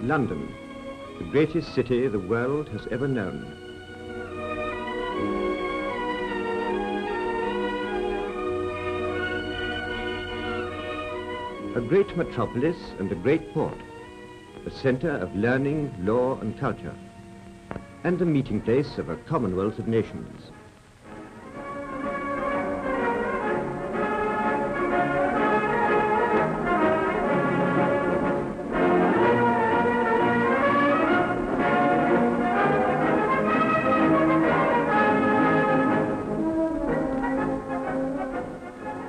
London, the greatest city the world has ever known. A great metropolis and a great port, a centre of learning, law and culture, and a meeting place of a commonwealth of nations.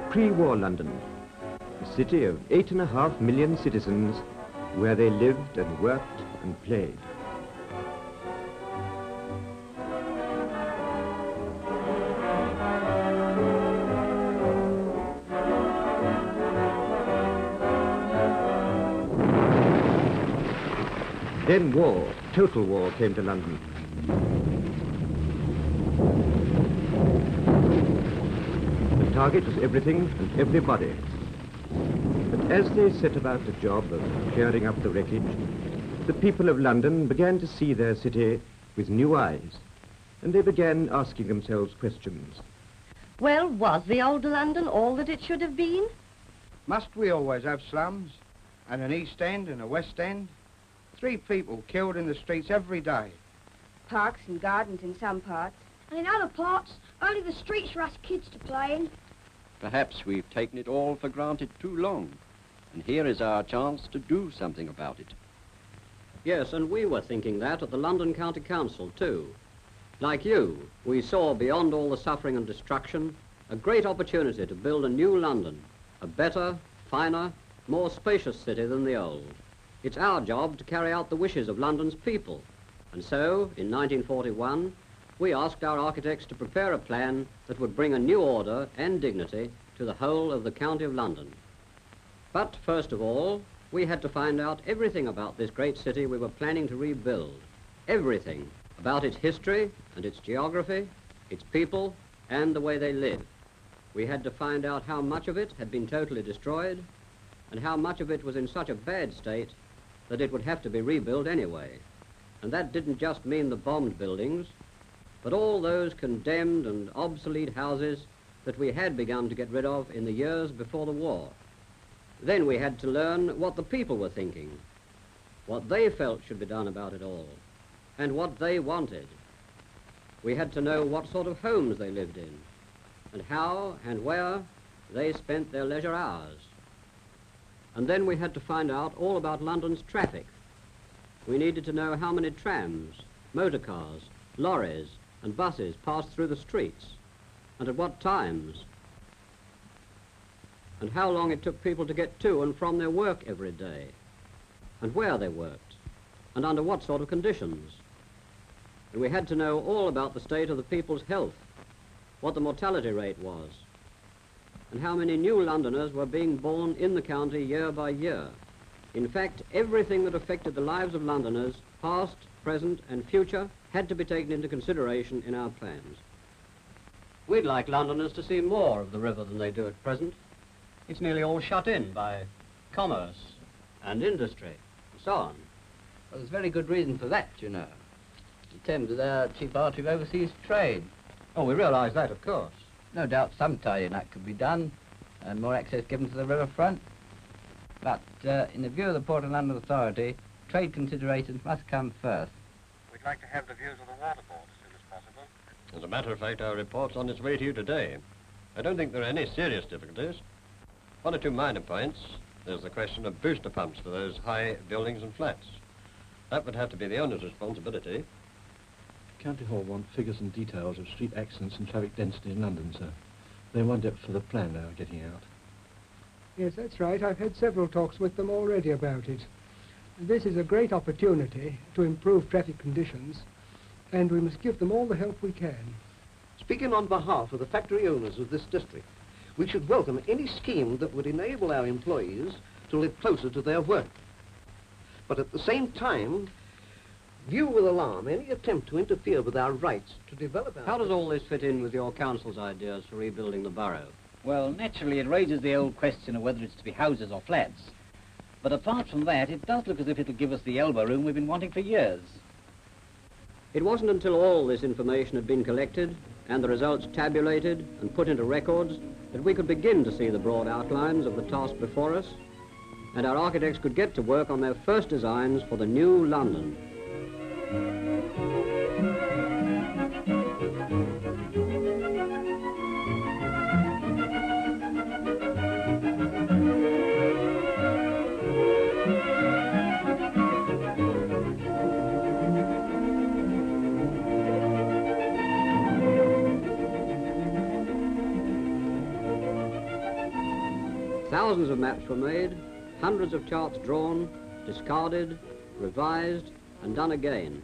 Pre-war London, a city of 8.5 million citizens where they lived and worked and played. Then war, total war, came to London. The target was everything and everybody. But as they set about the job of clearing up the wreckage, the people of London began to see their city with new eyes, and they began asking themselves questions. Well, was the old London all that it should have been? Must we always have slums, and an East End and a West End? 3 people killed in the streets every day. Parks and gardens in some parts. And in other parts, only the streets for us kids to play in. Perhaps we've taken it all for granted too long, and here is our chance to do something about it. Yes, and we were thinking that at the London County Council, too. Like you, we saw beyond all the suffering and destruction a great opportunity to build a new London, a better, finer, more spacious city than the old. It's our job to carry out the wishes of London's people. And so, in 1941, we asked our architects to prepare a plan that would bring a new order and dignity to the whole of the County of London. But first of all, we had to find out everything about this great city we were planning to rebuild. Everything about its history and its geography, its people, and the way they live. We had to find out how much of it had been totally destroyed and how much of it was in such a bad state that it would have to be rebuilt anyway. And that didn't just mean the bombed buildings, but all those condemned and obsolete houses that we had begun to get rid of in the years before the war. Then we had to learn what the people were thinking, what they felt should be done about it all, and what they wanted. We had to know what sort of homes they lived in, and how and where they spent their leisure hours. And then we had to find out all about London's traffic. We needed to know how many trams, motor cars, lorries, and buses passed through the streets, and at what times, and how long it took people to get to and from their work every day, and where they worked, and under what sort of conditions. And we had to know all about the state of the people's health, what the mortality rate was, and how many new Londoners were being born in the county year by year. In fact, everything that affected the lives of Londoners, past, present, and future, had to be taken into consideration in our plans. We'd like Londoners to see more of the river than they do at present. It's nearly all shut in by commerce and industry, and so on. Well, there's very good reason for that, you know. The Thames is our chief artery of overseas trade. Oh, we realise that, of course. No doubt some tie-in that could be done, and more access given to the riverfront. But in the view of the Port of London Authority, trade considerations must come first. We'd like to have the views of the water board as soon as possible. As a matter of fact, our report's on its way to you today. I don't think there are any serious difficulties. 1 or 2 minor points. There's the question of booster pumps for those high buildings and flats. That would have to be the owner's responsibility. County Hall want figures and details of street accidents and traffic density in London, sir. They want it for the plan they are getting out. Yes, that's right. I've had several talks with them already about it. This is a great opportunity to improve traffic conditions, and we must give them all the help we can. Speaking on behalf of the factory owners of this district, we should welcome any scheme that would enable our employees to live closer to their work. But at the same time, view with alarm any attempt to interfere with our rights to develop our... How does all this fit in with your council's ideas for rebuilding the borough? Well, naturally it raises the old question of whether it's to be houses or flats. But apart from that, it does look as if it'll give us the elbow room we've been wanting for years. It wasn't until all this information had been collected and the results tabulated and put into records that we could begin to see the broad outlines of the task before us, and our architects could get to work on their first designs for the new London. Thousands of maps were made, hundreds of charts drawn, discarded, revised, and done again,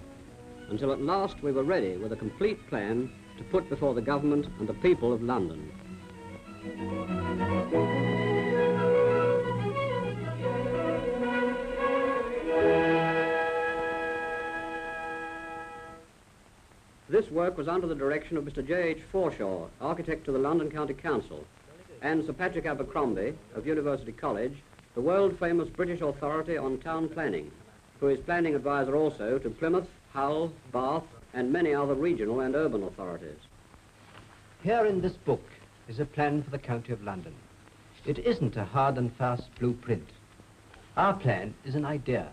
until at last we were ready with a complete plan to put before the government and the people of London. This work was under the direction of Mr. J.H. Forshaw, architect to the London County Council, and Sir Patrick Abercrombie of University College, the world-famous British authority on town planning, who is planning advisor also to Plymouth, Hull, Bath, and many other regional and urban authorities. Here in this book is a plan for the County of London. It isn't a hard and fast blueprint. Our plan is an idea,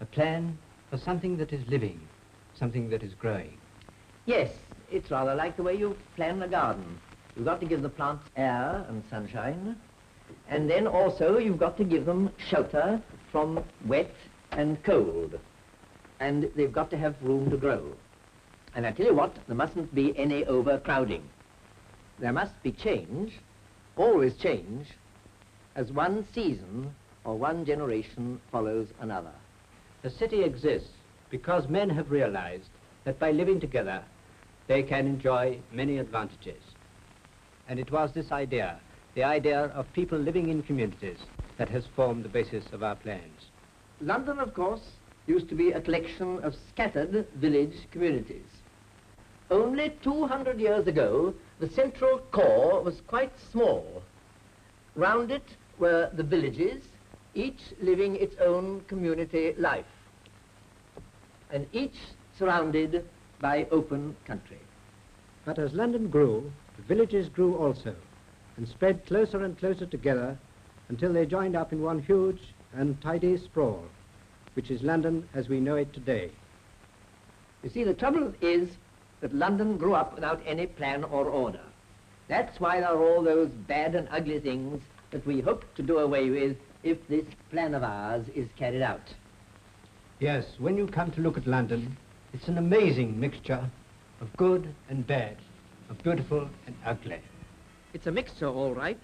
a plan for something that is living, something that is growing. Yes, it's rather like the way you plan a garden. You've got to give the plants air and sunshine, and then also you've got to give them shelter from wet and cold, and they've got to have room to grow. And I tell you what, there mustn't be any overcrowding. There must be change, always change, as one season or one generation follows another. The city exists because men have realized that by living together, they can enjoy many advantages. And it was this idea, the idea of people living in communities, that has formed the basis of our plans. London, of course, used to be a collection of scattered village communities. Only 200 years ago, the central core was quite small. Round it were the villages, each living its own community life, and each surrounded by open country. But as London grew, the villages grew also, and spread closer and closer together until they joined up in one huge and tidy sprawl, which is London as we know it today. You see, the trouble is that London grew up without any plan or order. That's why there are all those bad and ugly things that we hope to do away with if this plan of ours is carried out. Yes, when you come to look at London, it's an amazing mixture of good and bad, of beautiful and ugly. It's a mixture, all right.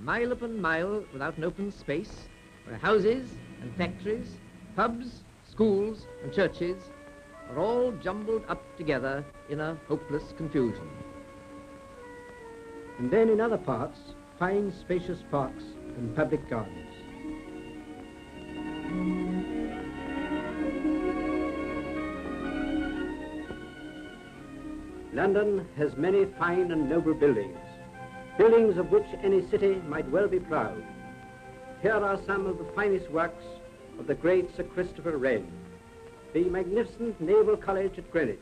Mile upon mile without an open space, where houses and factories, pubs, schools and churches are all jumbled up together in a hopeless confusion. And then in other parts, fine spacious parks and public gardens. London has many fine and noble buildings, buildings of which any city might well be proud. Here are some of the finest works of the great Sir Christopher Wren, the magnificent Naval College at Greenwich,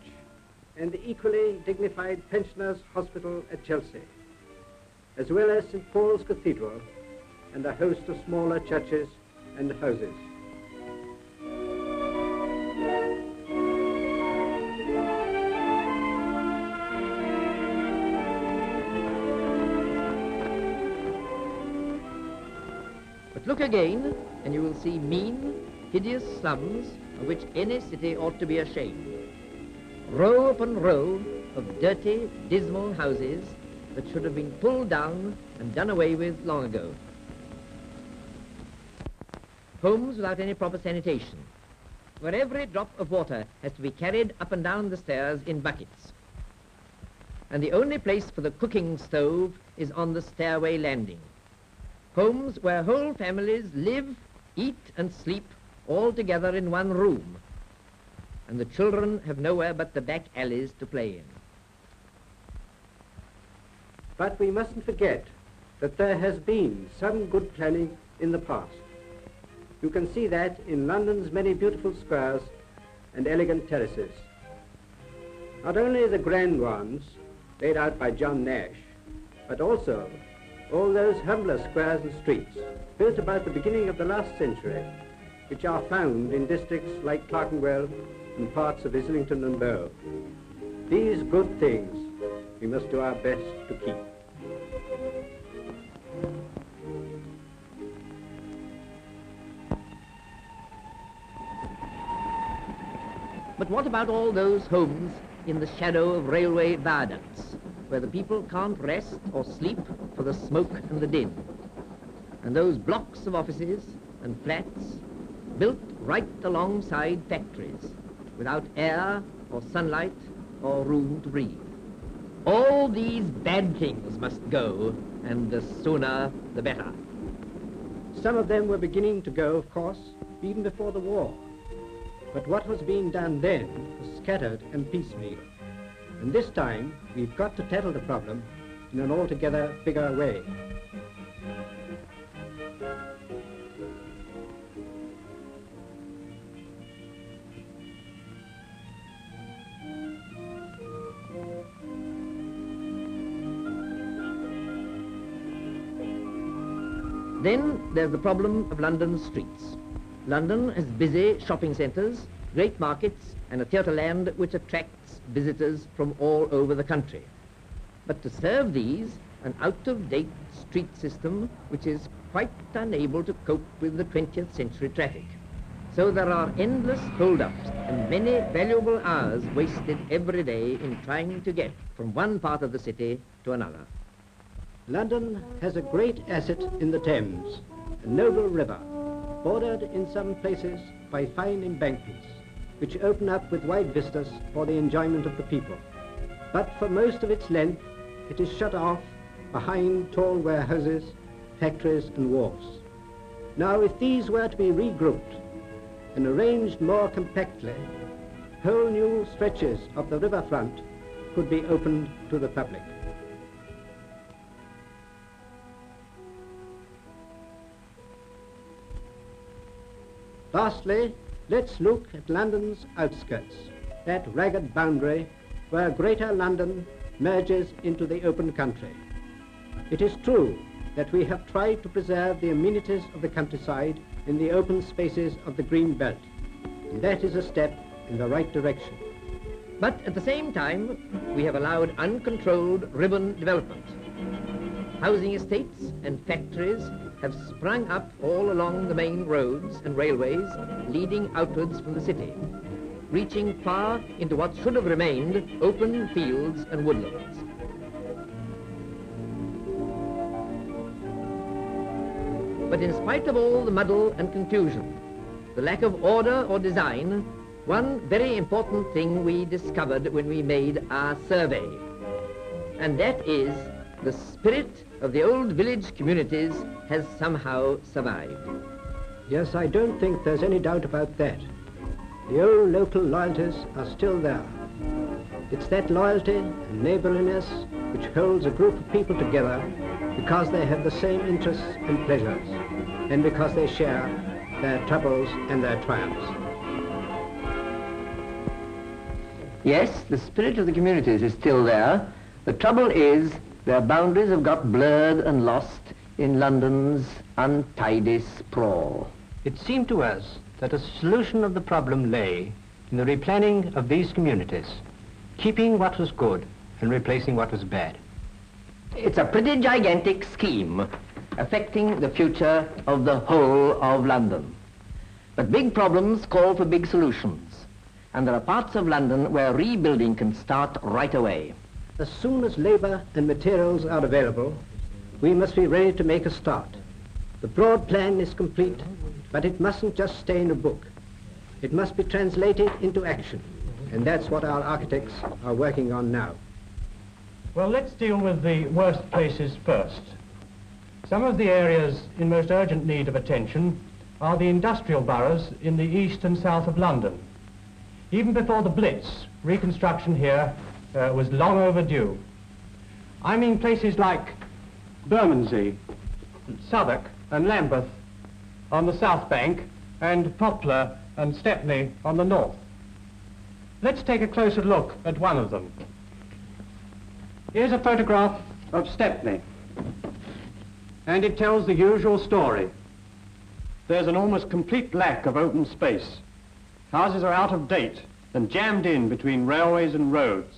and the equally dignified Pensioners' Hospital at Chelsea, as well as St. Paul's Cathedral and a host of smaller churches and houses. But look again, and you will see mean, hideous slums of which any city ought to be ashamed. Row upon row of dirty, dismal houses that should have been pulled down and done away with long ago. Homes without any proper sanitation, where every drop of water has to be carried up and down the stairs in buckets. And the only place for the cooking stove is on the stairway landing. Homes where whole families live, eat and sleep all together in one room, and the children have nowhere but the back alleys to play in. But we mustn't forget that there has been some good planning in the past. You can see that in London's many beautiful squares and elegant terraces. Not only the grand ones laid out by John Nash, but also all those humbler squares and streets built about the beginning of the last century, which are found in districts like Clerkenwell and parts of Islington and Bow. These good things we must do our best to keep. But what about all those homes in the shadow of railway viaducts, where the people can't rest or sleep for the smoke and the din? And those blocks of offices and flats built right alongside factories, without air or sunlight or room to breathe. All these bad things must go, and the sooner the better. Some of them were beginning to go, of course, even before the war. But what was being done then was scattered and piecemeal. And this time, we've got to tackle the problem in an altogether bigger way. Then there's the problem of London's streets. London has busy shopping centres, great markets, and a theatre land which attracts visitors from all over the country. But to serve these, an out-of-date street system which is quite unable to cope with the 20th century traffic. So there are endless hold-ups and many valuable hours wasted every day in trying to get from one part of the city to another. London has a great asset in the Thames, a noble river, bordered in some places by fine embankments, which open up with wide vistas for the enjoyment of the people. But for most of its length, it is shut off behind tall warehouses, factories and wharfs. Now, if these were to be regrouped and arranged more compactly, whole new stretches of the riverfront could be opened to the public. Lastly, let's look at London's outskirts, that ragged boundary where Greater London merges into the open country. It is true that we have tried to preserve the amenities of the countryside in the open spaces of the green belt, and that is a step in the right direction. But at the same time, we have allowed uncontrolled ribbon development. Housing estates and factories have sprung up all along the main roads and railways leading outwards from the city, reaching far into what should have remained open fields and woodlands. But in spite of all the muddle and confusion, the lack of order or design, one very important thing we discovered when we made our survey, and that is the spirit of the old village communities has somehow survived. Yes, I don't think there's any doubt about that. The old local loyalties are still there. It's that loyalty and neighborliness which holds a group of people together because they have the same interests and pleasures, and because they share their troubles and their triumphs. Yes, the spirit of the communities is still there. The trouble is their boundaries have got blurred and lost in London's untidy sprawl. It seemed to us that a solution of the problem lay in the replanning of these communities, keeping what was good and replacing what was bad. It's a pretty gigantic scheme affecting the future of the whole of London. But big problems call for big solutions, and there are parts of London where rebuilding can start right away. As soon as labor and materials are available, we must be ready to make a start. The broad plan is complete, but it mustn't just stay in a book. It must be translated into action, and that's what our architects are working on now. Well, let's deal with the worst places first. Some of the areas in most urgent need of attention are the industrial boroughs in the east and south of London. Even before the Blitz, reconstruction here was long overdue. I mean places like Bermondsey, Southwark and Lambeth, on the south bank and Poplar and Stepney on the north. Let's take a closer look at one of them. Here's a photograph of Stepney, and it tells the usual story. There's an almost complete lack of open space. Houses are out of date and jammed in between railways and roads.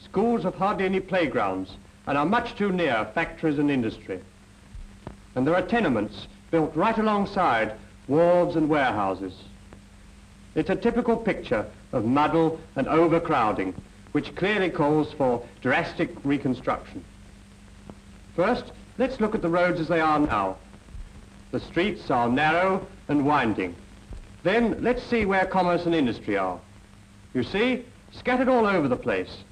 Schools have hardly any playgrounds and are much too near factories and industry. And there are tenements built right alongside wharves and warehouses. It's a typical picture of muddle and overcrowding, which clearly calls for drastic reconstruction. First, let's look at the roads as they are now. The streets are narrow and winding. Then let's see where commerce and industry are. You see, scattered all over the place.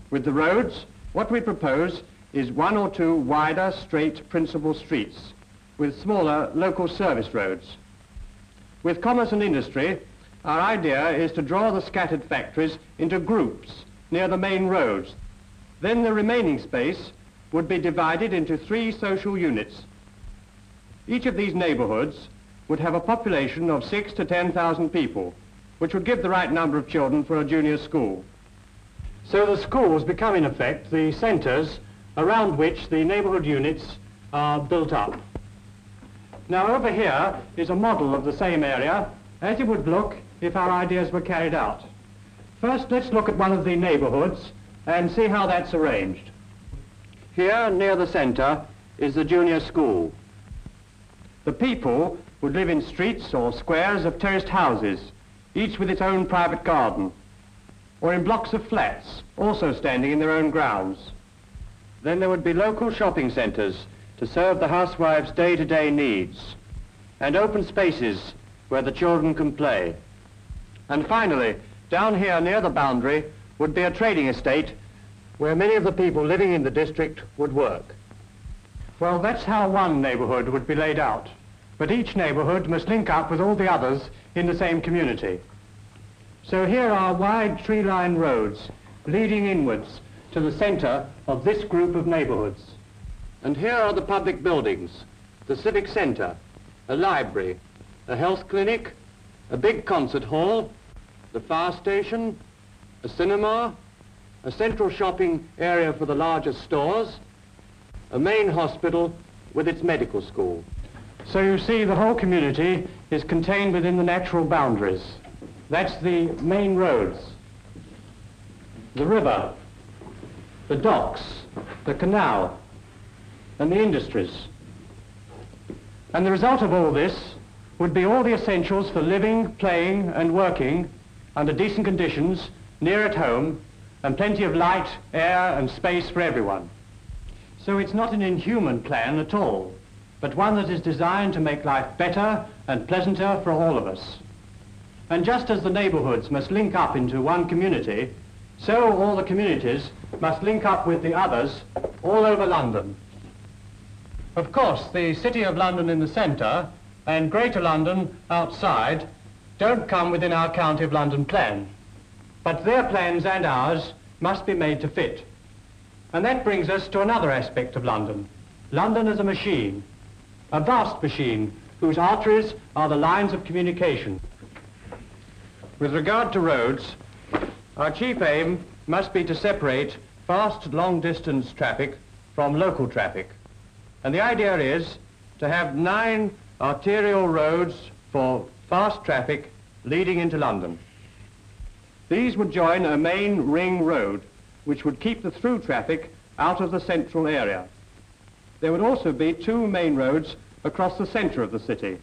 With the roads, what we propose is one or two wider, straight, principal streets with smaller local service roads. With commerce and industry, our idea is to draw the scattered factories into groups near the main roads. Then the remaining space would be divided into 3 social units. Each of these neighborhoods would have a population of 6,000 to 10,000 people, which would give the right number of children for a junior school. So the schools become, in effect, the centres around which the neighbourhood units are built up. Now over here is a model of the same area as it would look if our ideas were carried out. First, let's look at one of the neighbourhoods and see how that's arranged. Here, near the centre, is the junior school. The people would live in streets or squares of terraced houses, each with its own private garden, or in blocks of flats, also standing in their own grounds. Then there would be local shopping centres to serve the housewives' day-to-day needs, and open spaces where the children can play. And finally, down here near the boundary would be a trading estate where many of the people living in the district would work. Well, that's how one neighbourhood would be laid out, but each neighbourhood must link up with all the others in the same community. So here are wide tree-lined roads leading inwards to the centre of this group of neighbourhoods. And here are the public buildings, the civic centre, a library, a health clinic, a big concert hall, the fire station, a cinema, a central shopping area for the larger stores, a main hospital with its medical school. So you see the whole community is contained within the natural boundaries. That's the main roads, the river, the docks, the canal, and the industries. And the result of all this would be all the essentials for living, playing, and working under decent conditions, near at home, and plenty of light, air, and space for everyone. So it's not an inhuman plan at all, but one that is designed to make life better and pleasanter for all of us. And just as the neighbourhoods must link up into one community, so all the communities must link up with the others all over London. Of course, the City of London in the centre and Greater London outside don't come within our County of London plan, but their plans and ours must be made to fit. And that brings us to another aspect of London. London as a machine, a vast machine whose arteries are the lines of communication. With regard to roads, our chief aim must be to separate fast, long-distance traffic from local traffic. And the idea is to have 9 arterial roads for fast traffic leading into London. These would join a main ring road, which would keep the through traffic out of the central area. There would also be 2 main roads across the centre of the city.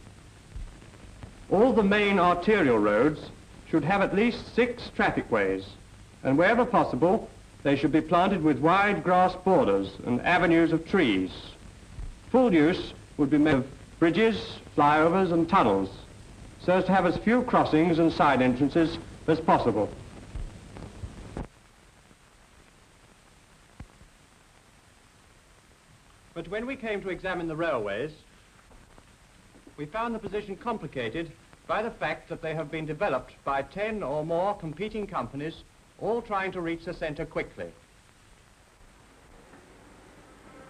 All the main arterial roads should have at least 6 traffic ways, and wherever possible, they should be planted with wide grass borders and avenues of trees. Full use would be made of bridges, flyovers, and tunnels, so as to have as few crossings and side entrances as possible. But when we came to examine the railways, we found the position complicated by the fact that they have been developed by 10 or more competing companies, all trying to reach the centre quickly.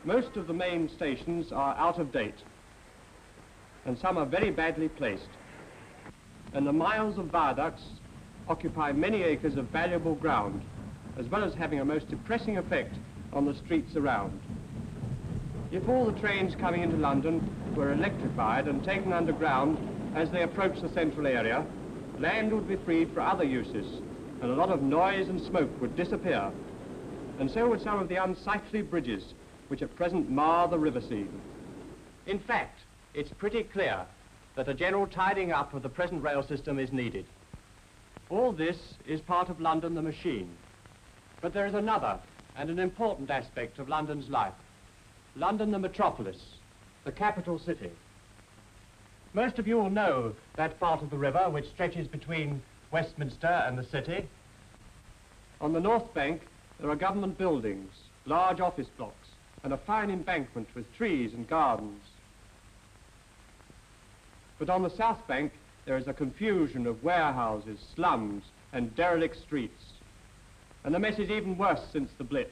Most of the main stations are out of date, and some are very badly placed. And the miles of viaducts occupy many acres of valuable ground, as well as having a most depressing effect on the streets around. If all the trains coming into London were electrified and taken underground as they approach the central area, land would be freed for other uses, and a lot of noise and smoke would disappear. And so would some of the unsightly bridges which at present mar the river scene. In fact, it's pretty clear that a general tidying up of the present rail system is needed. All this is part of London the machine. But there is another and an important aspect of London's life. London the metropolis, the capital city. Most of you will know that part of the river which stretches between Westminster and the city. On the north bank, there are government buildings, large office blocks, and a fine embankment with trees and gardens. But on the south bank, there is a confusion of warehouses, slums, and derelict streets. And the mess is even worse since the Blitz.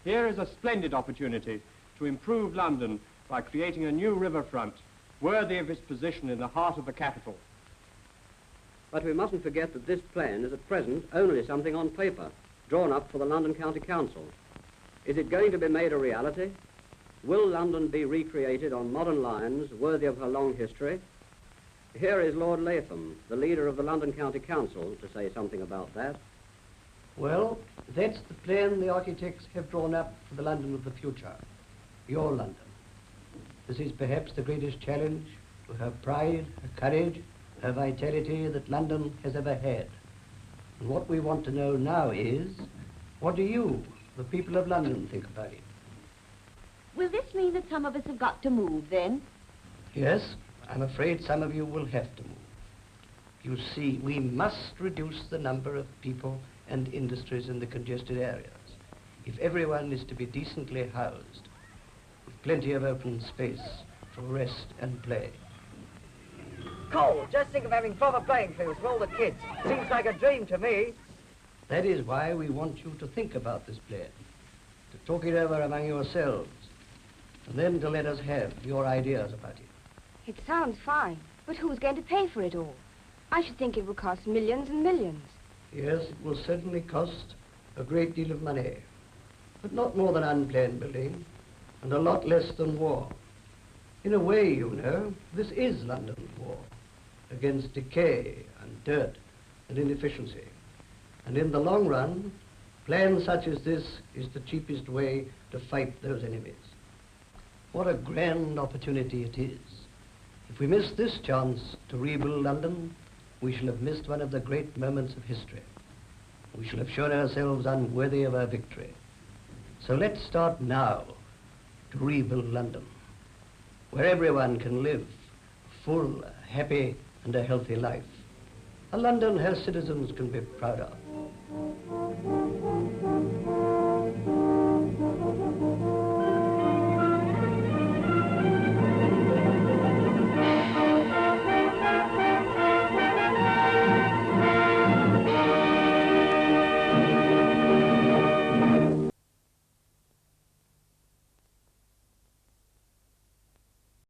Here is a splendid opportunity to improve London by creating a new riverfront worthy of its position in the heart of the capital. But we mustn't forget that this plan is at present only something on paper, drawn up for the London County Council. Is it going to be made a reality? Will London be recreated on modern lines worthy of her long history? Here is Lord Latham, the leader of the London County Council, to say something about that. Well, that's the plan the architects have drawn up for the London of the future. Your London. This is perhaps the greatest challenge to her pride, her courage, her vitality that London has ever had. And what we want to know now is, what do you, the people of London, think about it? Will this mean that some of us have got to move, then? Yes, I'm afraid some of you will have to move. You see, we must reduce the number of people and industries in the congested areas if everyone is to be decently housed, with plenty of open space for rest and play. Cole, just think of having proper playing fields for all the kids. Seems like a dream to me. That is why we want you to think about this plan, to talk it over among yourselves, and then to let us have your ideas about it. It sounds fine, but who's going to pay for it all? I should think it would cost millions and millions. Yes, it will certainly cost a great deal of money, but not more than unplanned building, and a lot less than war. In a way, you know, this is London's war, against decay and dirt and inefficiency. And in the long run, plans such as this is the cheapest way to fight those enemies. What a grand opportunity it is. If we miss this chance to rebuild London, we shall have missed one of the great moments of history. We shall have shown ourselves unworthy of our victory. So let's start now to rebuild London, where everyone can live a full, happy, and a healthy life. A London her citizens can be proud of.